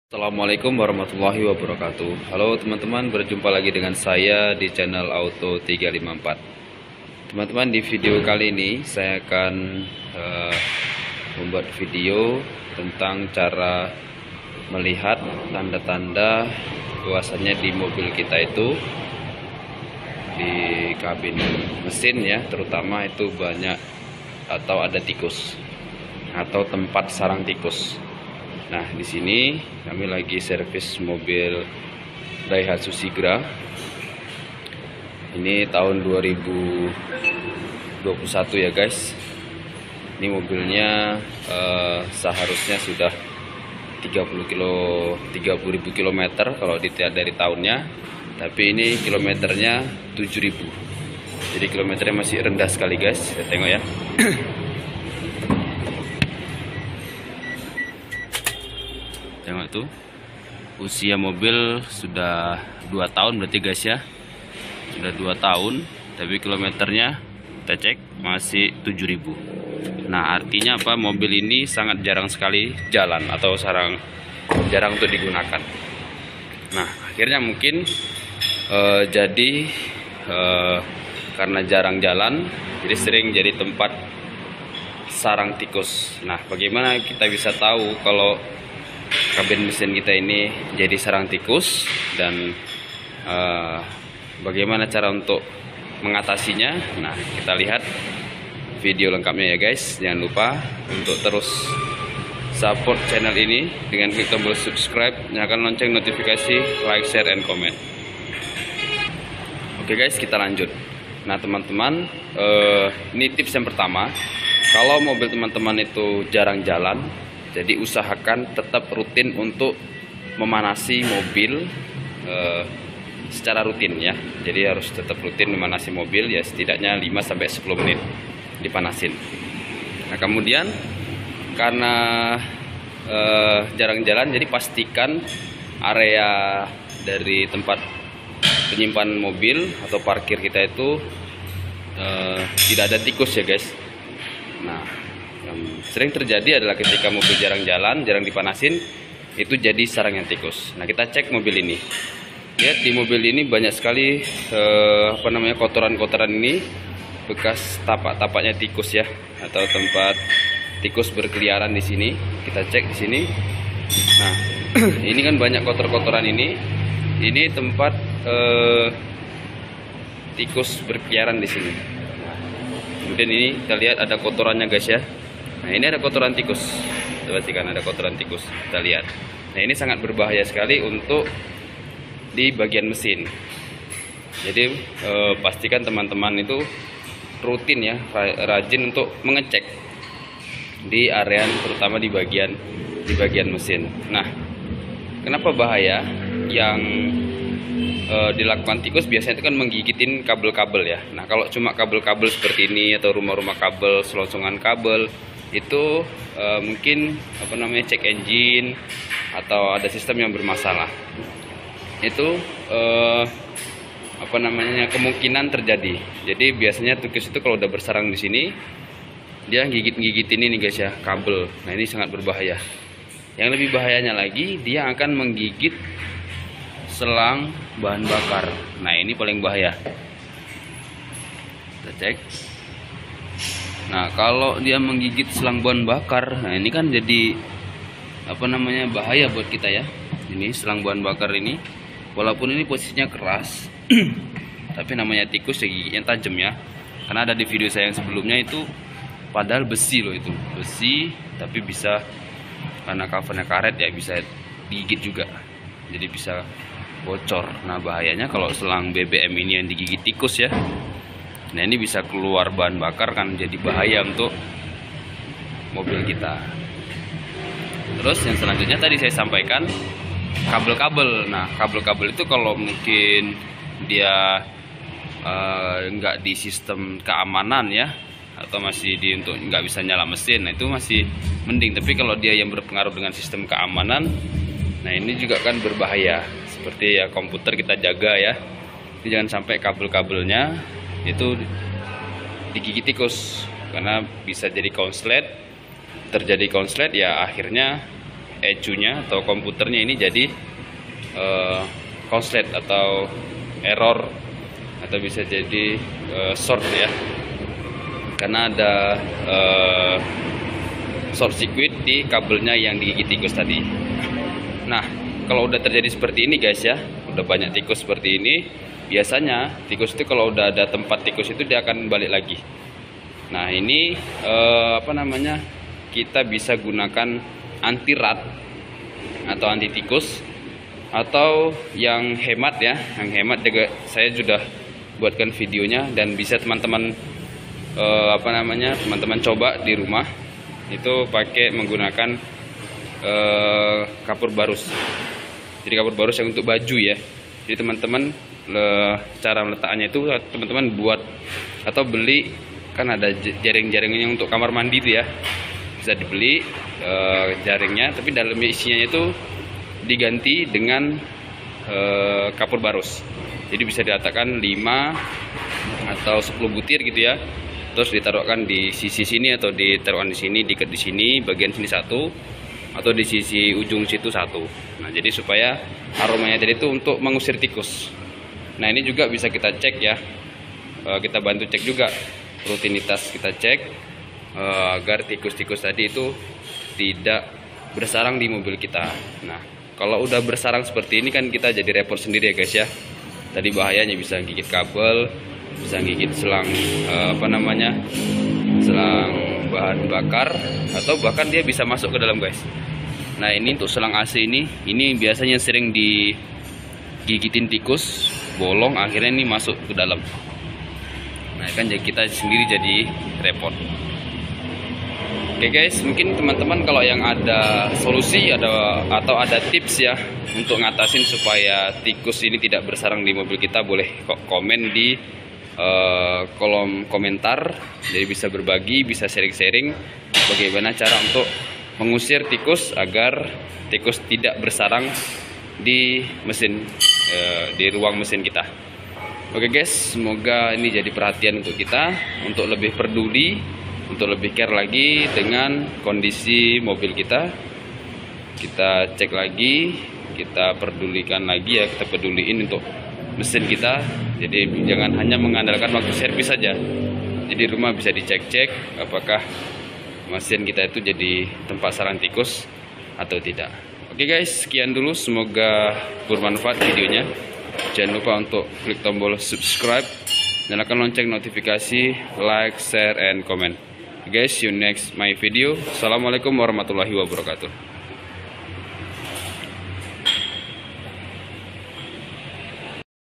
Assalamualaikum warahmatullahi wabarakatuh. Halo teman-teman, berjumpa lagi dengan saya di channel Auto 354. Teman-teman, di video kali ini saya akan membuat video tentang cara melihat tanda-tanda bahwasanya di mobil kita itu, di kabin mesin ya, terutama itu banyak atau ada tikus atau tempat sarang tikus. Nah, di sini kami lagi servis mobil Daihatsu Sigra. Ini tahun 2021 ya guys. Ini mobilnya seharusnya sudah 30.000 km kalau dilihat dari tahunnya. Tapi ini kilometernya 7.000. Jadi kilometernya masih rendah sekali guys. Kita tengok ya. Tengok tuh, usia mobil sudah 2 tahun berarti guys ya. Sudah 2 tahun, tapi kilometernya kita cek masih 7.000. Nah, artinya apa? Mobil ini sangat jarang sekali jalan atau jarang untuk digunakan. Nah, akhirnya mungkin karena jarang jalan, jadi sering jadi tempat sarang tikus. Nah, bagaimana kita bisa tahu kalau kabin mesin kita ini jadi sarang tikus, dan bagaimana cara untuk mengatasinya? Nah, kita lihat video lengkapnya ya guys. Jangan lupa untuk terus support channel ini dengan klik tombol subscribe, nyalakan lonceng notifikasi, like, share, and comment. Oke guys, kita lanjut. Nah teman-teman, ini tips yang pertama. Kalau mobil teman-teman itu jarang jalan, jadi usahakan tetap rutin untuk memanasi mobil secara rutin ya. Jadi harus tetap rutin memanasi mobil ya, setidaknya 5-10 menit dipanasin. Nah kemudian karena jarang jalan, jadi pastikan area dari tempat penyimpanan mobil atau parkir kita itu tidak ada tikus ya guys. Nah, yang sering terjadi adalah ketika mobil jarang jalan, jarang dipanasin, itu jadi sarangnya tikus. Nah, kita cek mobil ini. Lihat di mobil ini banyak sekali kotoran-kotoran ini, bekas tapak-tapaknya tikus ya, atau tempat tikus berkeliaran di sini. Kita cek di sini. Nah, ini kan banyak kotor-kotoran ini. Ini tempat tikus berkeliaran di sini. Kemudian ini kita lihat ada kotorannya guys ya. Nah, ini ada kotoran tikus. Kita pastikan ada kotoran tikus. Kita lihat. Nah, ini sangat berbahaya sekali untuk di bagian mesin. Jadi pastikan teman-teman itu rutin ya, rajin untuk mengecek di area, terutama di bagian mesin. Nah, kenapa bahaya? Yang dilakukan tikus biasanya itu kan menggigitin kabel-kabel ya. Nah, kalau cuma kabel-kabel seperti ini atau rumah-rumah kabel, selonjongan kabel, itu mungkin cek engine atau ada sistem yang bermasalah. Itu kemungkinan terjadi. Jadi biasanya tikus itu kalau udah bersarang di sini, dia gigit-gigitin ini guys ya, kabel. Nah, ini sangat berbahaya. Yang lebih bahayanya lagi, dia akan menggigit selang bahan bakar. Nah, ini paling bahaya. Kita cek. Nah, kalau dia menggigit selang bahan bakar, nah ini kan jadi bahaya buat kita ya. Ini selang bahan bakar ini, walaupun ini posisinya keras, tapi namanya tikus ya, gigitnya tajam ya. Karena ada di video saya yang sebelumnya itu, padahal besi loh itu, besi, tapi bisa karena covernya karet ya, bisa digigit juga. Jadi bisa bocor. Nah, bahayanya kalau selang BBM ini yang digigit tikus ya. Nah, ini bisa keluar bahan bakar, kan jadi bahaya untuk mobil kita. Terus yang selanjutnya tadi saya sampaikan kabel-kabel. Nah, kabel-kabel itu kalau mungkin dia nggak di sistem keamanan ya, atau masih untuk nggak bisa nyala mesin, nah itu masih mending. Tapi kalau dia yang berpengaruh dengan sistem keamanan, nah ini juga kan berbahaya. Seperti ya komputer kita jaga ya, jadi jangan sampai kabel-kabelnya itu digigit tikus, karena bisa jadi konslet. Terjadi konslet ya, akhirnya ECU-nya atau komputernya ini jadi konslet atau error, atau bisa jadi short ya, karena ada short circuit di kabelnya yang digigit tikus tadi. Nah, kalau udah terjadi seperti ini guys ya, udah banyak tikus seperti ini, biasanya tikus itu kalau udah ada tempat tikus itu dia akan balik lagi. Nah, ini kita bisa gunakan anti rat atau anti tikus, atau yang hemat ya. Yang hemat juga saya sudah buatkan videonya, dan bisa teman-teman teman-teman coba di rumah itu pakai menggunakan kapur barus. Jadi kapur barus yang untuk baju ya. Jadi teman-teman cara meletakkannya itu teman-teman buat atau beli, kan ada jaring-jaringnya untuk kamar mandi itu ya, bisa dibeli jaringnya, tapi dalamnya isinya itu diganti dengan kapur barus. Jadi bisa diletakkan 5 atau 10 butir gitu ya, terus ditaruhkan di sisi sini atau ditaruhkan di sini, diikat di sini bagian sini satu, atau di sisi ujung situ satu. Nah, jadi supaya aromanya tadi itu untuk mengusir tikus. Nah, ini juga bisa kita cek ya, kita bantu cek juga rutinitas, kita cek agar tikus-tikus tadi itu tidak bersarang di mobil kita. Nah, kalau udah bersarang seperti ini kan kita jadi repot sendiri ya guys ya. Tadi bahayanya bisa gigit kabel, bisa gigit selang selang bahan bakar, atau bahkan dia bisa masuk ke dalam guys. Nah, ini untuk selang AC ini biasanya sering digigitin tikus, bolong, akhirnya ini masuk ke dalam. Nah, kan kita sendiri jadi repot. Oke guys, mungkin teman-teman kalau yang ada solusi atau ada tips ya untuk ngatasin supaya tikus ini tidak bersarang di mobil kita, boleh kok komen di kolom komentar. Jadi bisa berbagi, bisa sharing-sharing bagaimana cara untuk mengusir tikus agar tikus tidak bersarang di mesin, di ruang mesin kita. Oke guys, semoga ini jadi perhatian untuk kita, untuk lebih peduli, untuk lebih care lagi dengan kondisi mobil kita. Kita cek lagi, kita pedulikan lagi ya, kita peduliin untuk mesin kita. Jadi jangan hanya mengandalkan waktu servis saja. Jadi rumah bisa dicek-cek apakah mesin kita itu jadi tempat sarang tikus atau tidak. Oke guys, sekian dulu, semoga bermanfaat videonya. Jangan lupa untuk klik tombol subscribe, nyalakan lonceng notifikasi, like, share, and comment. Guys, see you next my video. Assalamualaikum warahmatullahi wabarakatuh.